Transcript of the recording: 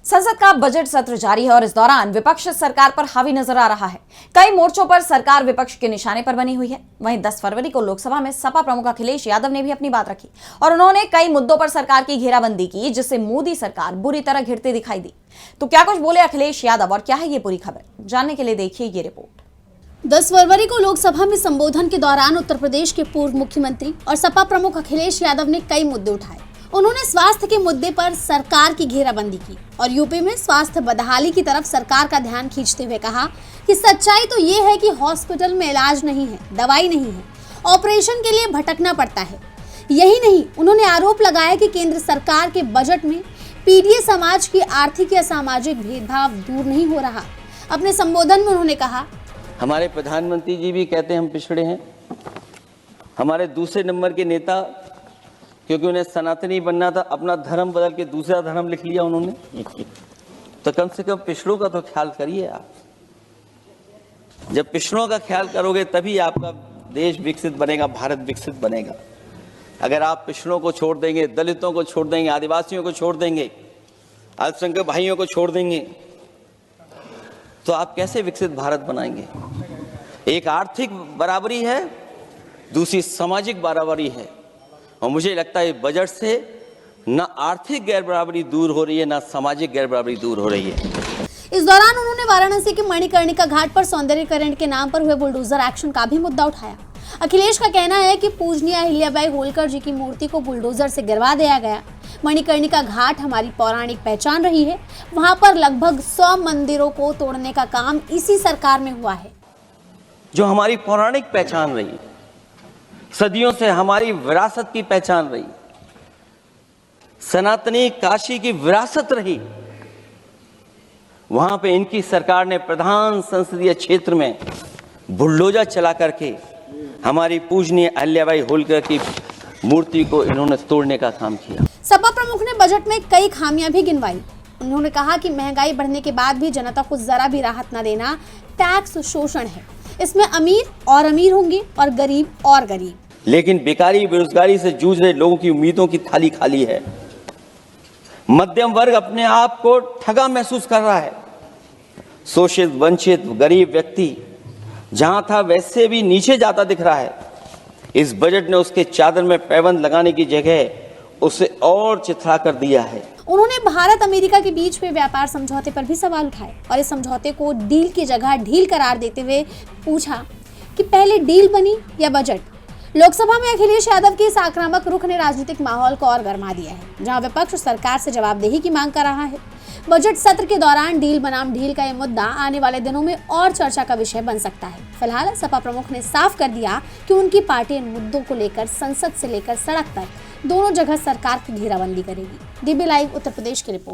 संसद का बजट सत्र जारी है और इस दौरान विपक्ष सरकार पर हावी नजर आ रहा है। कई मोर्चों पर सरकार विपक्ष के निशाने पर बनी हुई है। वहीं 10 फरवरी को लोकसभा में सपा प्रमुख अखिलेश यादव ने भी अपनी बात रखी और उन्होंने कई मुद्दों पर सरकार की घेराबंदी की, जिससे मोदी सरकार बुरी तरह घिरती दिखाई दी। तो क्या कुछ बोले अखिलेश यादव और क्या है ये पूरी खबर, जानने के लिए देखिए ये रिपोर्ट। 10 फरवरी को लोकसभा में संबोधन के दौरान उत्तर प्रदेश के पूर्व मुख्यमंत्री और सपा प्रमुख अखिलेश यादव ने कई मुद्दे उठाए। उन्होंने स्वास्थ्य के मुद्दे पर सरकार की घेराबंदी की और यूपी में स्वास्थ्य बदहाली की तरफ सरकार का ध्यान खींचते हुए कहा कि सच्चाई तो ये है कि हॉस्पिटल में इलाज नहीं है, दवाई नहीं है, ऑपरेशन के लिए भटकना पड़ता है। यही नहीं, उन्होंने आरोप लगाया कि केंद्र सरकार के बजट में पीड़ित समाज की आर्थिक या सामाजिक भेदभाव दूर नहीं हो रहा। अपने संबोधन में उन्होंने कहा, हमारे प्रधानमंत्री जी भी कहते हैं हम पिछड़े हैं। हमारे दूसरे नंबर के नेता, क्योंकि उन्हें सनातनी बनना था, अपना धर्म बदल के दूसरा धर्म लिख लिया उन्होंने। तो कम से कम पिछड़ों का तो ख्याल करिए आप। जब पिछड़ों का ख्याल करोगे तभी आपका देश विकसित बनेगा, भारत विकसित बनेगा। अगर आप पिछड़ों को छोड़ देंगे, दलितों को छोड़ देंगे, आदिवासियों को छोड़ देंगे, अल्पसंख्यक भाइयों को छोड़ देंगे, तो आप कैसे विकसित भारत बनाएंगे? एक आर्थिक बराबरी है, दूसरी सामाजिक बराबरी है। और मुझे लगता है बजट से न आर्थिक गैर बराबरी दूर हो रही है, न सामाजिक गैर बराबरी दूर हो रही है। इस दौरान उन्होंने वाराणसी के मणिकर्णिका घाट पर सौंदर्यीकरण के नाम पर हुए बुलडोजर एक्शन का भी मुद्दा उठाया। अखिलेश का कहना है कि पूजनीय अहिल्याबाई होलकर जी की मूर्ति को बुलडोजर से गिरवा दिया गया। मणिकर्णिका घाट हमारी पौराणिक पहचान रही है। वहां पर लगभग 100 मंदिरों को तोड़ने का काम इसी सरकार में हुआ है। जो हमारी पौराणिक पहचान रही, सदियों से हमारी विरासत की पहचान रही, सनातनी काशी की विरासत रही, वहां पे इनकी सरकार ने प्रधान संसदीय क्षेत्र में बुलडोजर चला करके हमारी पूजनीय अहिल्याबाई होलकर की मूर्ति को इन्होंने तोड़ने का काम किया। सपा प्रमुख ने बजट में कई खामियां भी गिनवाई। उन्होंने कहा कि महंगाई बढ़ने के बाद भी जनता को जरा भी राहत न देना टैक्स शोषण है। इसमें अमीर और अमीर होंगे और गरीब और गरीब। लेकिन बेकारी बेरोजगारी से जूझ रहे लोगों की उम्मीदों की थाली खाली है। मध्यम वर्ग अपने आप को ठगा महसूस कर रहा है। शोषित, वंचित, गरीब व्यक्ति जहां था वैसे भी नीचे जाता दिख रहा है। इस बजट ने उसके चादर में पैबंद लगाने की जगह उसे और चिथड़ा कर दिया है। उन्होंने भारत अमेरिका के बीच हुए व्यापार समझौते पर भी सवाल उठाए और इस समझौते को डील की जगह ढील करार देते हुए पूछा कि पहले डील बनी या बजट। लोकसभा में अखिलेश यादव के इस आक्रामक रुख ने राजनीतिक माहौल को और गर्मा दिया है, जहां विपक्ष सरकार से जवाबदेही की मांग कर रहा है। बजट सत्र के दौरान डील बनाम ढील का ये मुद्दा आने वाले दिनों में और चर्चा का विषय बन सकता है। फिलहाल सपा प्रमुख ने साफ कर दिया कि उनकी पार्टी इन मुद्दों को लेकर संसद से लेकर सड़क तक दोनों जगह सरकार की घेराबंदी करेगी। डीबी लाइव उत्तर प्रदेश की रिपोर्ट।